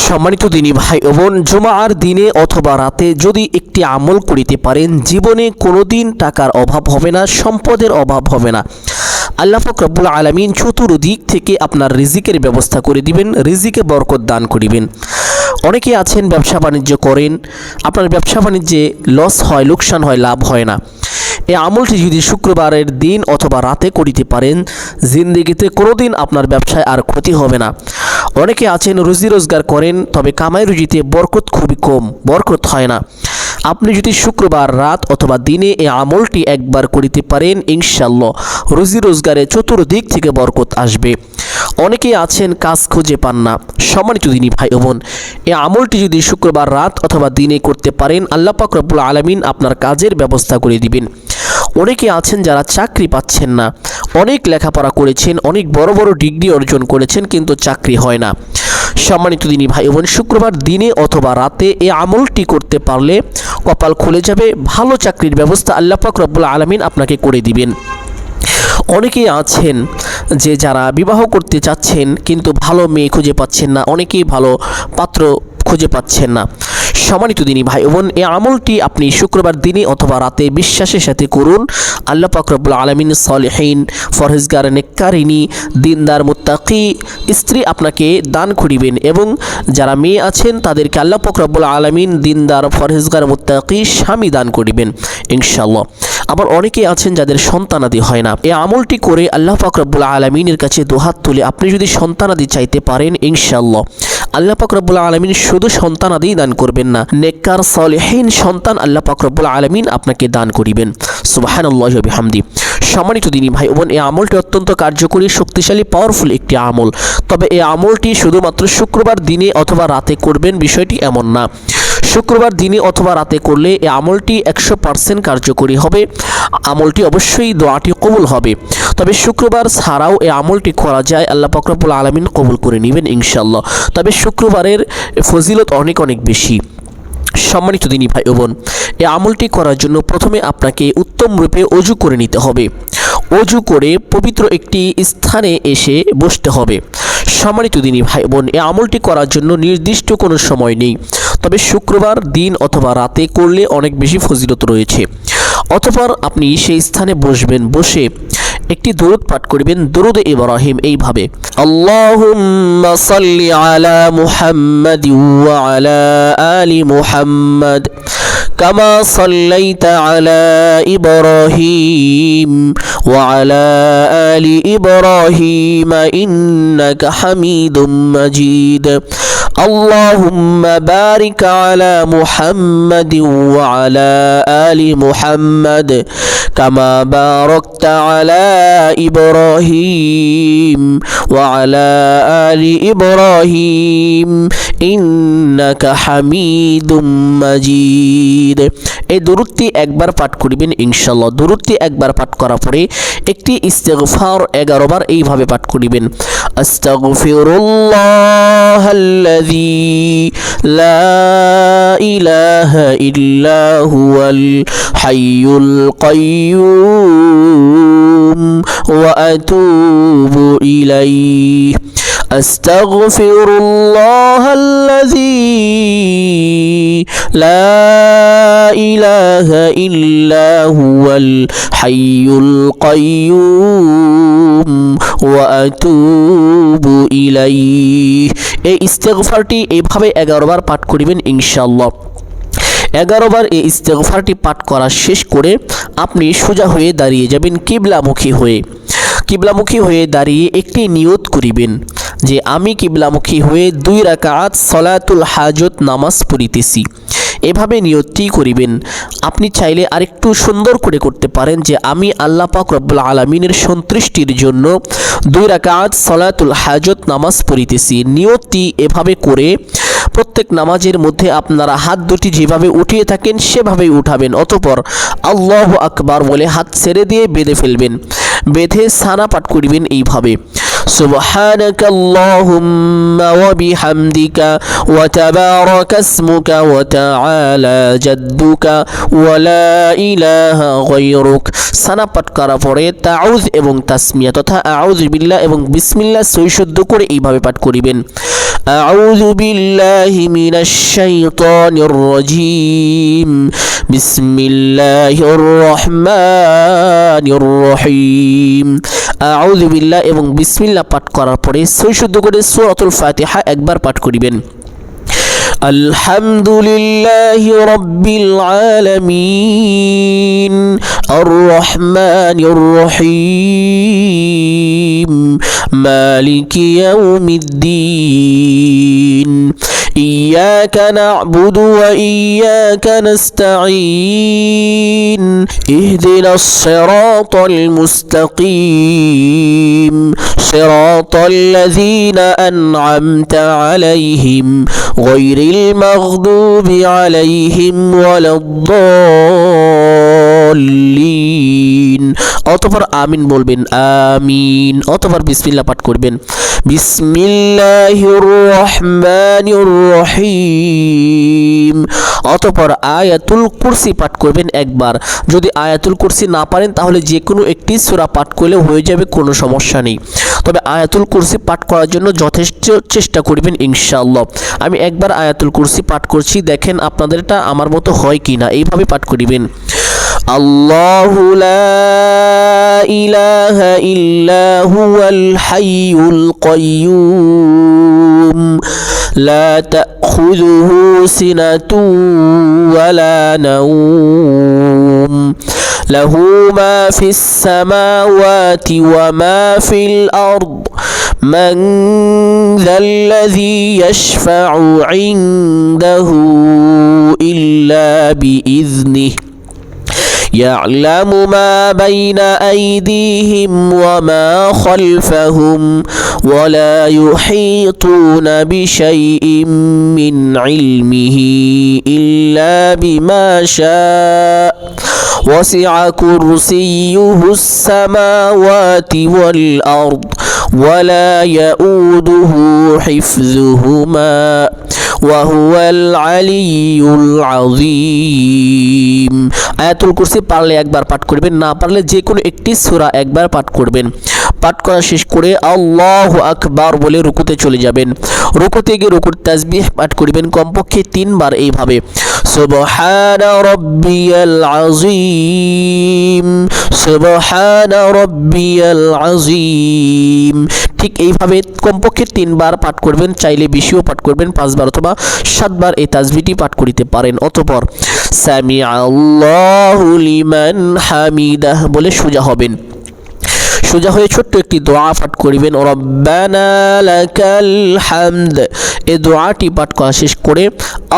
সম্মানিত দিনী ভাই ও বোন, জুমার দিনে অথবা রাতে যদি একটি আমল করিতে পারেন, জীবনে কোনোদিন টাকার অভাব হবে না, সম্পদের অভাব হবে না। আল্লাহ পাক রব্বুল আলামিন চতুর্দিক থেকে আপনার রিজিকের ব্যবস্থা করে দিবেন, রিজিকে বরকত দান করিবেন। অনেকে আছেন ব্যবসা বাণিজ্য করেন, আপনার ব্যবসা বাণিজ্যে লস হয়, লোকসান হয়, লাভ হয় না। এই আমলটি যদি শুক্রবারের দিন অথবা রাতে করিতে পারেন, জিন্দেগিতে কোনোদিন আপনার ব্যবসায় আর ক্ষতি হবে না। অনেকে আছেন রুজি রোজগার করেন, তবে কামাই রুজিতে বরকত খুবই কম, বরকত হয় না। আপনি যদি শুক্রবার রাত অথবা দিনে এই আমলটি একবার করিতে পারেন, ইনশাআল্লাহ রুজি রোজগারে চতুর্দিক থেকে বরকত আসবে। অনেকেই আছেন কাজ খুঁজে পান না। সম্মানিত দিনী ভাই ও বোন, এই আমলটি যদি শুক্রবার রাত অথবা দিনে করতে পারেন, আল্লাহ পাক রব্বুল আলামিন আপনার কাজের ব্যবস্থা করে দিবেন। অনেকে আছেন যারা চাকরি পাচ্ছেন না, অনেক লেখাপড়া করেছেন, অনেক বড় বড় ডিগ্রি অর্জন করেছেন, কিন্তু চাকরি হয় না। সম্মানিত দিনী ভাই বোন, শুক্রবার দিনে অথবা রাতে এই আমলটি করতে পারলে কপাল খুলে যাবে, ভালো চাকরির ব্যবস্থা আল্লাহ পাক রব্বুল আলামিন আপনাকে করে দিবেন। অনেকেই আছেন যে যারা বিবাহ করতে চাচ্ছেন কিন্তু ভালো মেয়ে খুঁজে পাচ্ছেন না, অনেকেই ভালো পাত্র খুঁজে পাচ্ছেন না। সম্মানিত দিনী ভাই বোন, এই আমলটি আপনি শুক্রবার দিনে অথবা রাতে বিশ্বাসের সাথে করুন। আল্লাহ পাক রব্বুল আলামিন সলিহিন, ফরহেজগার, নেককারিনী, দিনদার, মুত্তাকি স্ত্রী আপনাকে দান করিবেন, এবং যারা মেয়ে আছেন তাদেরকে আল্লাহ পাক রব্বুল আলামিন দিনদার, ফরহেজগার, মুত্তাকি স্বামী দান করিবেন ইনশাআল্লাহ। আবার অনেকে আছেন যাদের সন্তানাদি হয় না। এই আমলটি করে আল্লাহ পাক রব্বুল আলামিনের কাছে দুহাত তুলে আপনি যদি সন্তানাদি চাইতে পারেন, ইনশাআল্লাহ আল্লাহ পাক রব্বুল আলামিন শুধু সন্তানাদি দান করবেন না, নেককার সলিহিন সন্তান আল্লাহ পাক রব্বুল আলামিন আপনাকে দান করিবেন। সুবহানাল্লাহি ওয়া বিহামদি। সম্মানিত দিনী ভাই বোন, এই আমলটি অত্যন্ত কার্যকরী, শক্তিশালী, পাওয়ারফুল একটি আমল। তবে এই আমলটি শুধুমাত্র শুক্রবার দিনে অথবা রাতে করবেন, বিষয়টি এমন না। শুক্রবার দিনে অথবা রাতে করলে এই আমলটি 100% কার্যকরী হবে। আমলটি অবশ্যই দোয়াটি কবুল হবে। তবে শুক্রবার ছাড়াও এই আমলটি করা যায়, আল্লাহ পাক রব্বুল আলামিন কবুল করে নেবেন ইনশাআল্লাহ। তবে শুক্রবারের ফজিলত অনেক অনেক বেশি। সম্মানিত দিনী ভাই ও বোন, এই আমলটি করার জন্য প্রথমে আপনাকে উত্তম রূপে অজু করে নিতে হবে। অজু করে পবিত্র একটি স্থানে এসে বসতে হবে। সম্মানিত দিনী ভাই বোন, এই আমলটি করার জন্য নির্দিষ্ট কোনো সময় নেই, তবে শুক্রবার দিন অথবা রাতে করলে অনেক বেশি ফজিলত রয়েছে। অতঃপর আপনি সেই স্থানে বসবেন, বসে একটি দরুদ পাঠ করবেন, দরুদ ইব্রাহিম, এইভাবে: আল্লাহুম্মা সাল্লি আলা মুহাম্মাদি ওয়া আলা আলি মুহাম্মাদ কামা সাল্লাইতা আলা ইব্রাহিম ওয়া আলা আলি ইব্রাহিম ইন্নাকা হামিদুম মাজিদ। আল্লাহুম্মা বারিক আলা মুহাম্মাদি ওয়া আলা আলি মুহাম্মাদ কামা বারাকতা আলা ইব্রাহিম ওয়া আলা আলি ইব্রাহিম ইন্নাকা হামিদুম মাজিদ। এই দরুদটি একবার পাঠ করিবেন ইনশাআল্লাহ। দরুদটি একবার পাঠ করার পরে একটি ইস্তিগফার 11 বার এইভাবে পাঠ করিবেন: আস্তাগফিরুল্লাহাল্লাযী লা ইলাহা ইল্লা হুয়াল হাইয়ুল কাইয়্যুম ওয়া আতুবু ইলাইহি। আস্তাগফিরুল্লাহাল্লাযী লা ইলাহা ইল্লা হুয়াল হাইয়ুল কাইয়্যুম ওয়া আতুবু ইলাইহি। এই ইস্তিগফারটি এইভাবে 11 বার পাঠ করিবেন ইনশাআল্লাহ। 11 বার এই ইস্তিগফারটি পাঠ করা শেষ করে আপনি সোজা হয়ে দাঁড়িয়ে যাবেন, কিবলামুখী হয়ে। কিবলামুখী হয়ে দাঁড়িয়ে একটি নিয়ত করিবেন যে আমি কিবলামুখী হয়ে 2 রাকাত সলাতুল হাজত নামাজ পড়িতেছি। এভাবে নিয়তটি করিবেন। আপনি চাইলে আরেকটু সুন্দর করে করতে পারেন যে আমি আল্লাহ পাক রব্বুল আলামিনের সন্তুষ্টির জন্য 2 রাকাত সলাতুল হাজত নামাজ পড়িতেছি। নিয়তটি এভাবে করে প্রত্যেক নামাজের মধ্যে আপনারা হাত দুটি যেভাবে উঠিয়ে থাকেন সেভাবেই উঠাবেন। অতঃপর আল্লাহু আকবার বলে হাত ছেড়ে দিয়ে বেঁধে ফেলবেন। বেঁধে সানা পাঠ করিবেন এইভাবে: সুবহানাকাল্লাহুম্মা ওয়া বিহামদিকা ওয়া তাবারাকা ইসমুকা ওয়া তাআলা জাদ্দুকা ওয়া লা ইলাহা গায়রুক। সানা পাঠ করার পরে তাউজ এবং তাসমিয়া তথা আউযু বিল্লাহ এবং বিসমিল্লাহ সহি শুদ্ধ করে এইভাবে পাঠ করিবেন। আউযু বিল্লাহি মিনাশ শাইতানির রাজীম, বিসমিল্লাহির রহমানির রহিম। আউযু বিল্লাহ এবং বিসমিল্লাহ পাঠ করার পরে সহি শুদ্ধ করে সূরাতুল ফাতিহা একবার পাঠ করিবেন। আলহামদুলিল্লাহি রাব্বিল আলামিন আর রহমানির রহিম মালিকি ইয়াউমিদ্দিন ইয়্যাকা না'বুদু ওয়া ইয়্যাকা নাস্তাঈন ইহদিনাস সিরাতাল মুস্তাকিম সিরাতাল লাযীনা আন'আমতা আলাইহিম গায়রিল মাগদুবি আলাইহিম ওয়ালাদ-দাল্লিন। অতঃপর আমিন বলবেন, আমিন। অতঃপর বিসমিল্লাহ পাঠ করবেন, বিসমিল্লাহির রহমানির রহিম। অতঃপর আয়াতুল কুরসি পাঠ করবেন একবার। যদি আয়াতুল কুরসি না পারেন তাহলে যে কোনো একটি সূরা পাঠ করলে হয়ে যাবে, কোনো সমস্যা নেই। তবে আয়াতুল কুরসি পাঠ করার জন্য যথেষ্ট চেষ্টা করবেন ইনশাআল্লাহ। আমি একবার আয়াতুল কুরসি পাঠ করছি, দেখেন আপনাদেরটা আমার মতো হয় কিনা। এইভাবে পাঠ করিবেন, আল্লাহু লা ইলাহা ইল্লা হুয়াল হাইয়ুল কাইয়্যুম লা তাখুযুহু সিনাতুন ওয়ালা নাওম লাহু মা ফিস সামাওয়াতি ওয়া মা ফিল আরদ মান যাল্লাযী ইয়াশফা'ু ইনদাহু ইল্লা বিইذনিহি يعلم ما بين أيديهم وما خلفهم ولا يحيطون بشيء من علمه إلا بما شاء وسع كرسيه السماوات والأرض ولا يؤوده حفظهما وهو العلي العظيم। আয়াতুল কুরসি পারলে একবার পাঠ করবেন, না পারলে যে কোনো একটি সূরা একবার পাঠ করবেন। পাঠ করা শেষ করে আল্লাহু আকবার বলে রুকুতে চলে যাবেন। রুকুতে গিয়ে রুকুর তাসবিহ পাঠ করবেন কমপক্ষে 3 বার এইভাবে, সুবহানা রাব্বিয়াল আযীম সুবহানা রাব্বিয়াল আযীম। ঠিক এইভাবে কমপক্ষে 3 বার পাঠ করবেন, চাইলে বেশিও পাঠ করবেন, 5 বার অথবা 7 বার এই তাসবিহটি পাঠ করিতে পারেন। অতঃপর সামিআল্লাহু লিমান হামিদাহ বলে সোজা হবেন। সোজা হয়ে ছোট্ট একটি দোয়া পাঠ করিবেন, রব্বানা লাকাল হামদ। এই দোয়াটি পাঠ করা শেষ করে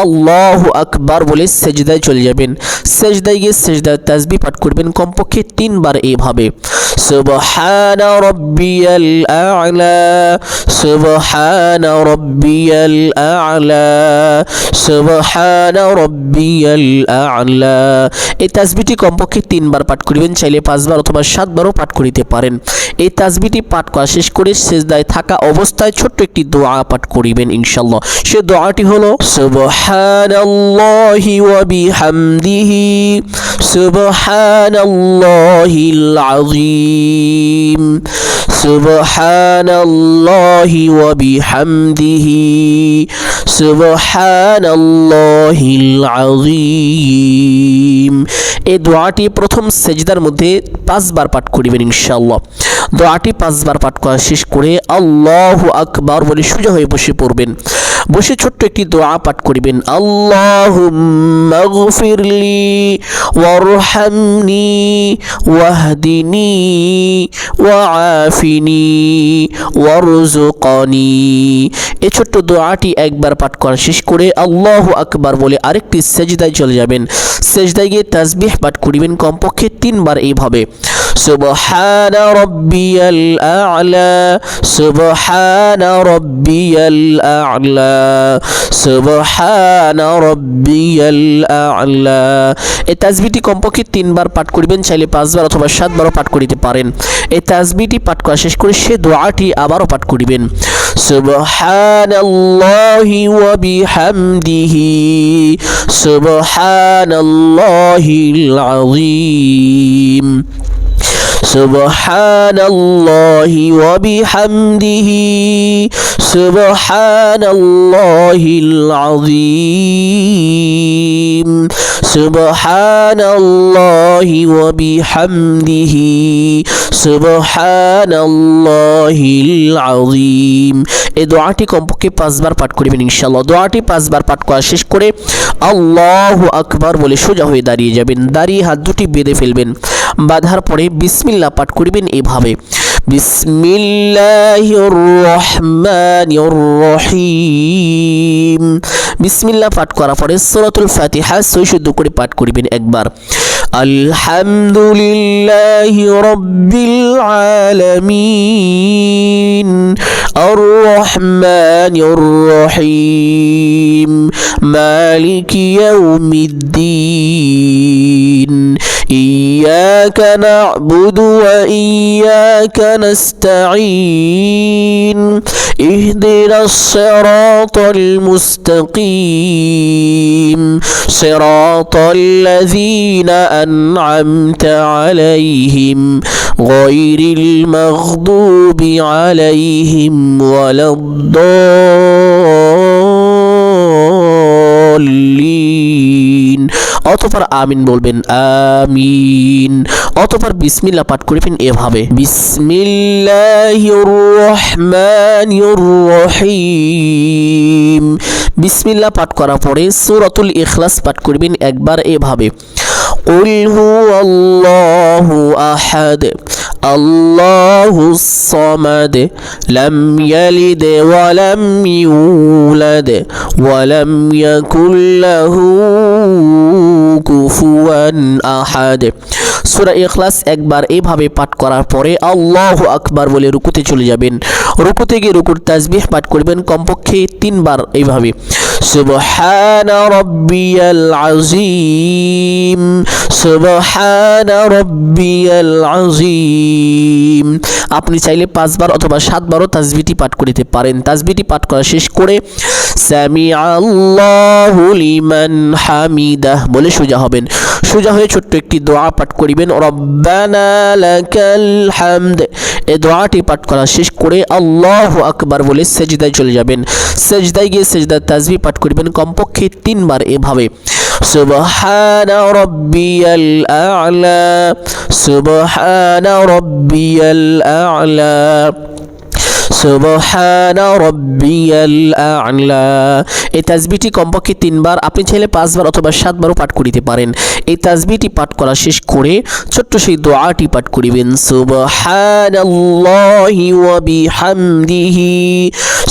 আল্লাহু আকবার বলে সেজদায় চলে যাবেন। সেজদায় গিয়ে সেজদার তাসবিহ পাঠ করবেন কমপক্ষে 3 বার এইভাবে, সুবহানা রাব্বিয়াল আ'লা সুবহানা রাব্বিয়াল আ'লা সুবহানা রাব্বিয়াল আ'লা। এই তাসবিহটি কমপক্ষে 3 বার পাঠ করিবেন, চাইলে 5 বার অথবা 7 বারও পাঠ করিতে পারেন। এই তাসবিহটি পাঠ করা শেষ করে সেজদায় থাকা অবস্থায় ছোট্ট একটি দোয়া পাঠ করিবেন ইনশাআল্লাহ। সে দোয়াটি হলো, সুবহানাল্লাহি ওয়া বিহামদিহি সুবহানাল্লাহিল আযীম সুবহানাল্লাহি ওয়া বিহামদিহি সুবহানাল্লাহিল আযীম। এই দোয়াটি প্রথম সেজদার মধ্যে 5 বার পাঠ করিবেন ইনশাআল্লাহ। দোয়াটি 5 বার পাঠ করা শেষ করে আল্লাহু আকবার বলে সোজা হয়ে বসে পড়বেন। বসে ছোট্ট একটি দোয়া পাঠ করিবেন, আল্লাহুম্মা গফিরলি ওয়ারহামনি ওয়াহদিনি ওয়াআফিনি ওয়ারযুকনি। এই ছোট্ট দোয়াটি একবার পাঠ করা শেষ করে আল্লাহু আকবার বলে আরেকটি সেজদায় চলে যাবেন। সেজদায় গিয়ে তাসবিহ পাঠ করিবেন কমপক্ষে 3 বার এইভাবে, سبحان ربي الأعلى سبحان ربي الأعلى سبحان ربي الأعلى। এই তাসবিহটি কমপক্ষে 3 বার পাঠ করিবেন, চাইলে 5 বার অথবা 7 বারও পাঠ করিতে পারেন। এই তাসবিহটি পাঠ করা শেষ করে সে দোয়াটি আবারও পাঠ করিবেন, সুবহানাল্লাহি ওয়া বিহামদিহি সুবহানাল্লাহিল আযীম সুবহানাল্লাহি ওয়া বিহামদিহি সুবহানাল্লাহিল আযীম সুবহানাল্লাহি ওয়া বিহামদিহি সুবহানাল্লাহিল আযীম। এই দোয়াটি কমপক্ষে 5 বার পাঠ করিবেন ইনশাআল্লাহ। দোয়াটি 5 বার পাঠ করা শেষ করে আল্লাহু আকবার বলে সোজা হয়ে দাঁড়িয়ে যাবেন। দাঁড়িয়ে হাত দুটি বেঁধে ফেলবেন। বাঁধার পরে বিসমিল্লাহ পাঠ করিবেন এভাবে, বিসমিল্লাহির রহমানির রহিম। বিসমিল্লাহ পাঠ করার পরে সূরাতুল ফাতিহা সৈশুদ্ধ করে পাঠ করিবেন একবার, আলহামদুলিল্লাহি রাব্বিল আলামিন আর রহমানির রহিম মালিকি ইয়াউমিদ্দিন ইয়্যাকা না'বুদু ওয়া ইয়্যাকা নাস্তাঈন ইহদিনাস সিরাতাল মুস্তাকিম সিরাতাল লাযীনা আন'আমতা আলাইহিম গায়রিল মাগদুবি আলাইহিম ওয়ালাদ-দাল্লিন। অতঃপর আমিন বলবেন, আমিন। অতঃপর বিসমিল্লাহ পাঠ করিবেন এভাবে, বিসমিল্লাহির রহমানির রহিম। বিসমিল্লাহ পাঠ করার পরে সূরাতুল ইখলাস পাঠ করিবেন একবার এভাবে, কুল হুয়াল্লাহু আহাদ আল্লাহুস সামাদ লাম ইয়ালিদ ওয়া লাম ইউলাদ ওয়া লাম ইয়াকুল লাহু কুফুয়ান আহাদ। সূরা ইখলাস একবার এভাবে পাঠ করার পরে আল্লাহু আকবার বলে রুকুতে চলে যাবেন। রুকুতে গিয়ে রুকুর তাসবিহ পাঠ করবেন কমপক্ষে 3 বার এইভাবে, সুবহানা রাব্বিয়াল আযীম সুবহানা রাব্বিয়াল আযীম। আপনি চাইলে 5 বার অথবা 7 বারও তাসবিহটি পাঠ করিতে পারেন। তাসবিহটি পাঠ করা শেষ করে সামিআল্লাহু লিমান হামিদাহ বলে সোজা হবেন। সোজা হয়ে ছোট্ট একটি দোয়া পাঠ করিবেন, রব্বানা লাকাল হামদ। এই দোয়াটি পাঠ করা শেষ করে আল্লাহু আকবার বলে সেজদায় চলে যাবেন। সেজদায় গিয়ে সেজদার তাসবিহ পাঠ করিবেন কমপক্ষে 3 বার এভাবে, সুবহানা রাব্বিয়াল আ'লা সুবহানা রাব্বিয়াল আ'লা সুবহানা রাব্বিয়াল আ'লা। এই তাসবিহটি কমপক্ষে 3 বার, আপনি চাইলে 5 বার অথবা 7 বারও পাঠ করিতে পারেন। এই তাসবিহটি পাঠ করা শেষ করে ছোট্ট সেই দোয়াটি পাঠ করিবেন, সুবহানাল্লাহি ওয়া বিহামদিহি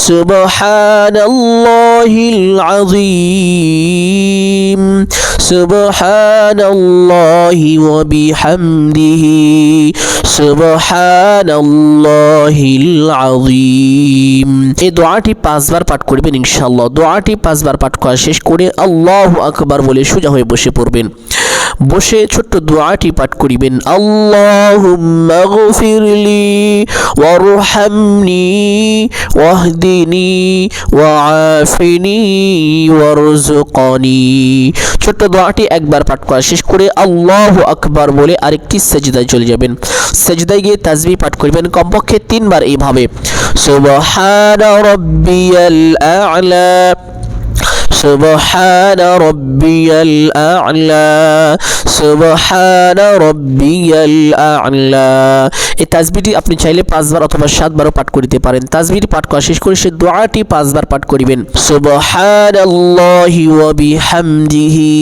সুবহানাল্লাহিল আযীম সুবহানাল্লাহি ওয়া বিহামদিহি সুবহানাল্লাহিল আযীম। এই দোয়াটি 5 বার পাঠ করবেন ইনশাআল্লাহ। দোয়াটি 5 বার পাঠ করা শেষ করে আল্লাহু আকবার বলে সোজা হয়ে বসে পড়বেন। বসে ছোট্ট দোয়াটি পাঠ করিবেন, আল্লাহুম্মা গফিরলি ওয়ারহামনি ওয়াহদিনি ওয়াআফিনি ওয়ারযুকনি। ছোট্ট দোয়াটি একবার পাঠ করা শেষ করে আল্লাহু আকবার বলে আরেকটি সেজদায় চলে যাবেন। সেজদায় গিয়ে তাসবিহ পাঠ করিবেন কমপক্ষে 3 বার এইভাবে, সুবহানা রাব্বিয়াল আ'লা সুবহানা রাব্বিয়াল আ'লা সুবহানা রাব্বিয়াল আ'লা। এই তাসবিহটি আপনি চাইলে 5 বার অথবা 7 বারও পাঠ করিতে পারেন। তাসবিহটি পাঠ করা শেষ করে সে দোয়াটি 5 বার পাঠ করিবেন, সুবহানাল্লাহি ওয়া বিহামদিহি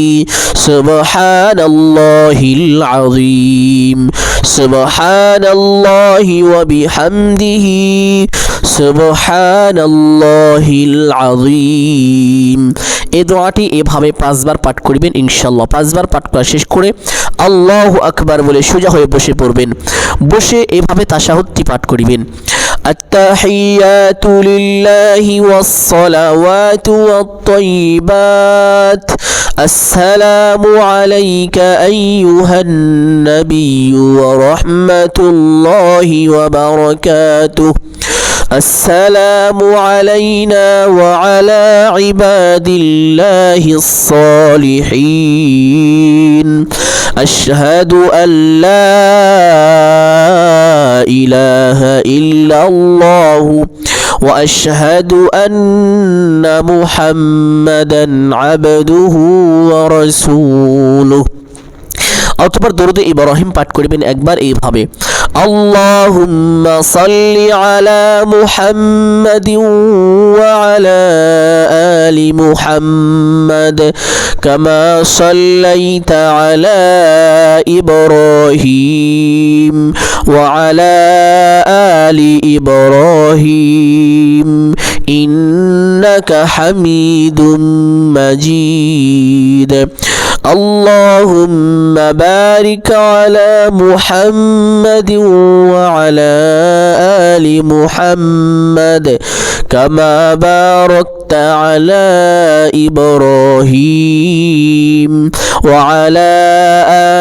সুবহানাল্লাহিল আযীম সুবহানাল্লাহি ওয়া বিহামদিহি সুবহানাল্লাহিল আযীম। এই দোয়াটি এভাবে 5 বার পাঠ করবেন ইনশাআল্লাহ। 5 বার পাঠ করা শেষ করে আল্লাহু আকবার বলে সোজা হয়ে বসে পড়বেন। বসে এভাবে তাশাহুদটি পাঠ করিবেন। التحيات لله والصلوات والطيبات السلام عليك أيها النبي ورحمة الله وبركاته السلام علينا وعلى عباد الله الصالحين أشهد أن لا إله إلا الله وأشهد أن محمدا عبده ورسوله। অতঃপর দরুদ ইব্রাহিম পাঠ করবেন একবার এইভাবে, আল্লাহুম্মা সাল্লি আলা মুহাম্মাদিন ওয়া আলা আলি মুহাম্মাদ কামা সাল্লাইতা আলা ইব্রাহিম ওয়া আলা আলি ইব্রাহিম ইন্নাকা হামিদুম মাজিদ। اللهم بارك على محمد وعلى آل محمد كما باركت على إبراهيم وعلى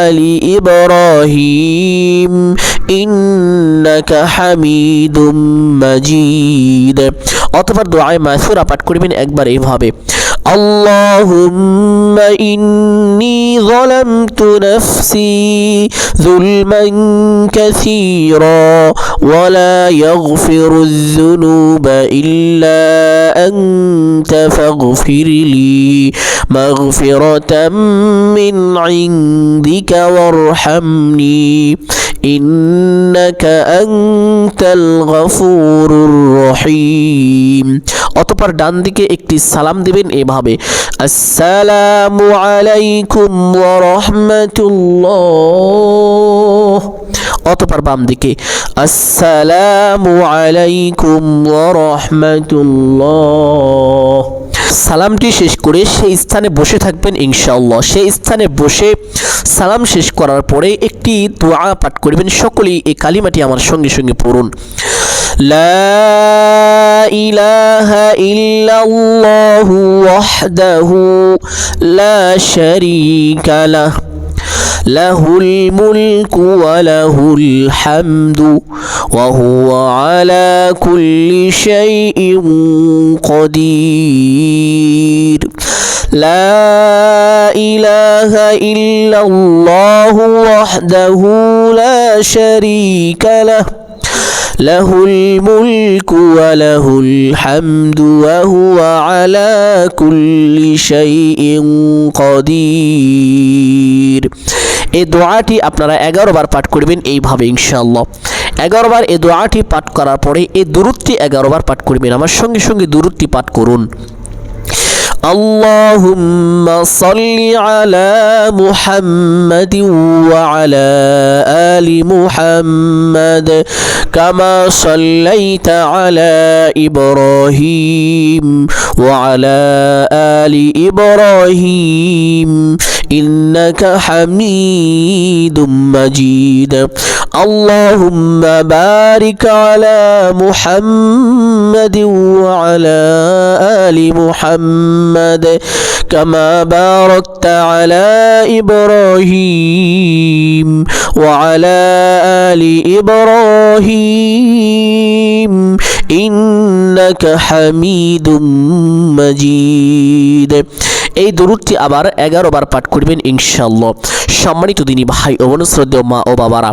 آل إبراهيم إنك حميد مجيد। অতঃপর দোয়ায়ে মাসুরা পাঠ করবেন একবার এইভাবে, اللهم إني ظلمت نفسي ظلما كثيرا ولا يغفر الذنوب إلا أنت فاغفر لي مغفرة من عندك وارحمني إنك أنت الغفور الرحيم। অতঃপর ডান দিকে একটি সালাম দিবেন এভাবে, আসসালামু আলাইকুম ওয়া রাহমাতুল্লাহ। অতঃপর বাম দিকে আসসালামু আলাইকুম ওয়া রাহমাতুল্লাহ। সালামটি শেষ করে সেই স্থানে বসে থাকবেন ইনশাআল্লাহ। সেই স্থানে বসে সালাম শেষ করার পরে একটি দোয়া পাঠ করবেন। সকলেই এই কালিমাটি আমার সঙ্গে সঙ্গে পড়ুন, লা ইলাহা ইল্লাল্লাহু ওয়াহদাহু লা শারীকা লাহ লাহুল মুলকু ওয়া লাহুল হামদু ওয়া হুয়া আলা কুল্লি শাইইন কাদির। লা ইলাহা ইল্লাল্লাহু ওয়াহদাহু লা শারীকা লাহ লাহুল মুলকু ওয়া লাহুল হামদু ওয়া হুয়া আলা কুল্লি শাইইন কাদির। এই দোয়াটি আপনারা 11 বার পাঠ করবেন এইভাবে ইনশাআল্লাহ। 11 বার এই দোয়াটি পাঠ করার পরে এই দুরূদটি 11 বার পাঠ করবেন। আমার সঙ্গে সঙ্গে দুরূদটি পাঠ করুন, اللهم صل على محمد وعلى آل محمد كما صليت على إبراهيم وعلى آل إبراهيم إنك حميد مجيد। اللهم بارك على محمد وعلى آل محمد كما باركت على إبراهيم وعلى آل إبراهيم إنك حميد مجيد। এই দরুদটি আবার 11 বার পাঠ করবেন ইনশাআল্লাহ। সম্মানিত দিনী ভাই ও বোন, শ্রদ্ধেয় মা ও বাবারা,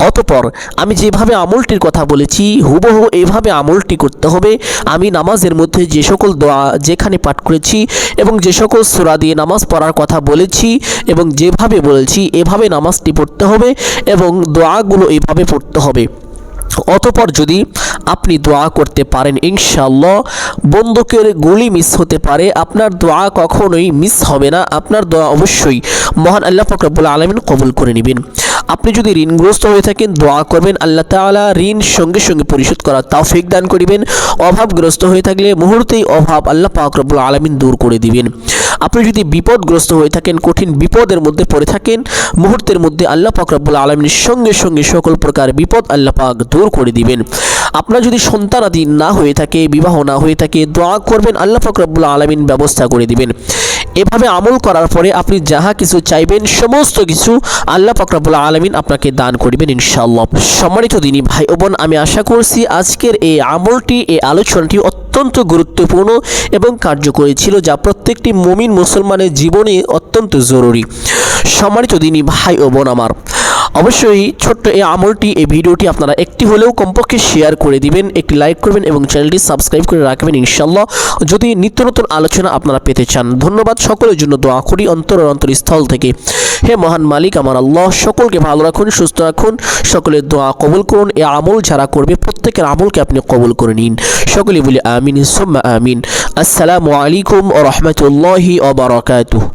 অতঃপর আমি যেভাবে আমলটির কথা বলেছি হুবহু এইভাবে আমলটি করতে হবে। আমি নামাজের মধ্যে যে সকল দোয়া যেখানে পাঠ করেছি এবং যে সকল সূরা দিয়ে নামাজ পড়ার কথা বলেছি এবং যেভাবে বলেছি এভাবে নামাজটি পড়তে হবে এবং দোয়াগুলো এভাবে পড়তে হবে। অতঃপর যদি আপনি দোয়া করতে পারেন ইনশাআল্লাহ, বন্দুকের গুলি মিস হতে পারে, আপনার দোয়া কখনোই মিস হবে না। আপনার দোয়া অবশ্যই মহান আল্লাহ পাক রব্বুল আলামিন কবুল করে নেবেন। আপনি যদি ঋণগ্রস্ত হয়ে থাকেন দোয়া করবেন, আল্লাহ তাআলা ঋণ সঙ্গে সঙ্গে পরিশোধ করার তৌফিক দান করিবেন। অভাবগ্রস্ত হয়ে থাকলে মুহূর্তেই অভাব আল্লাহ পাক রব্বুল আলামিন দূর করে দিবেন। আপনি যদি বিপদগ্রস্ত হয়ে থাকেন, কঠিন বিপদের মধ্যে পড়ে থাকেন, মুহূর্তের মধ্যে আল্লাহ পাক রব্বুল আলামিনের সঙ্গে সঙ্গে সকল প্রকার বিপদ আল্লাহ পাক দূর করে দিবেন। আপনার যদি সন্তানাদি না হয়ে থাকে, বিবাহ না হয়ে থাকে, দোয়া করবেন, আল্লাহ পাক রব্বুল আলামিন ব্যবস্থা করে দিবেন। এভাবে আমল করার পরে আপনি যাহা কিছু চাইবেন সমস্ত কিছু আল্লাহ পাক রব্বুল আলামিন আপনাকে দান করিবেন ইনশাআল্লাহ। সম্মানিত দিনী ভাই ও বোন, আমি আশা করছি আজকের এই আমলটি, এই আলোচনাটি অত্যন্ত গুরুত্বপূর্ণ এবং কার্যকরী ছিল, যা প্রত্যেকটি মুমিন মুসলমানের জীবনে অত্যন্ত জরুরি। সম্মানিত দিনী ভাই ও বোন আমার, অবশ্যই ছোট্ট এই আমলটি, এই ভিডিওটি আপনারা একটি হলেও কমপক্ষে শেয়ার করে দিবেন, একটি লাইক করবেন এবং চ্যানেলটি সাবস্ক্রাইব করে রাখবেন ইনশাআল্লাহ, যদি নিত্য নতুন আলোচনা আপনারা পেতে চান। ধন্যবাদ। সকলের জন্য দোয়া করি অন্তরস্থল থেকে। হে মহান মালিক আমার আল্লাহ, সকলকে ভালো রাখুন, সুস্থ রাখুন, সকলের দোয়া কবুল করুন। এই আমল যারা করবে প্রত্যেকের আমলকে আপনি কবুল করে নিন। সকলে বলি আমিন সুম্মা আমিন। আসসালামু আলাইকুম ওয়া রাহমাতুল্লাহি ওয়া বারাকাতুহু।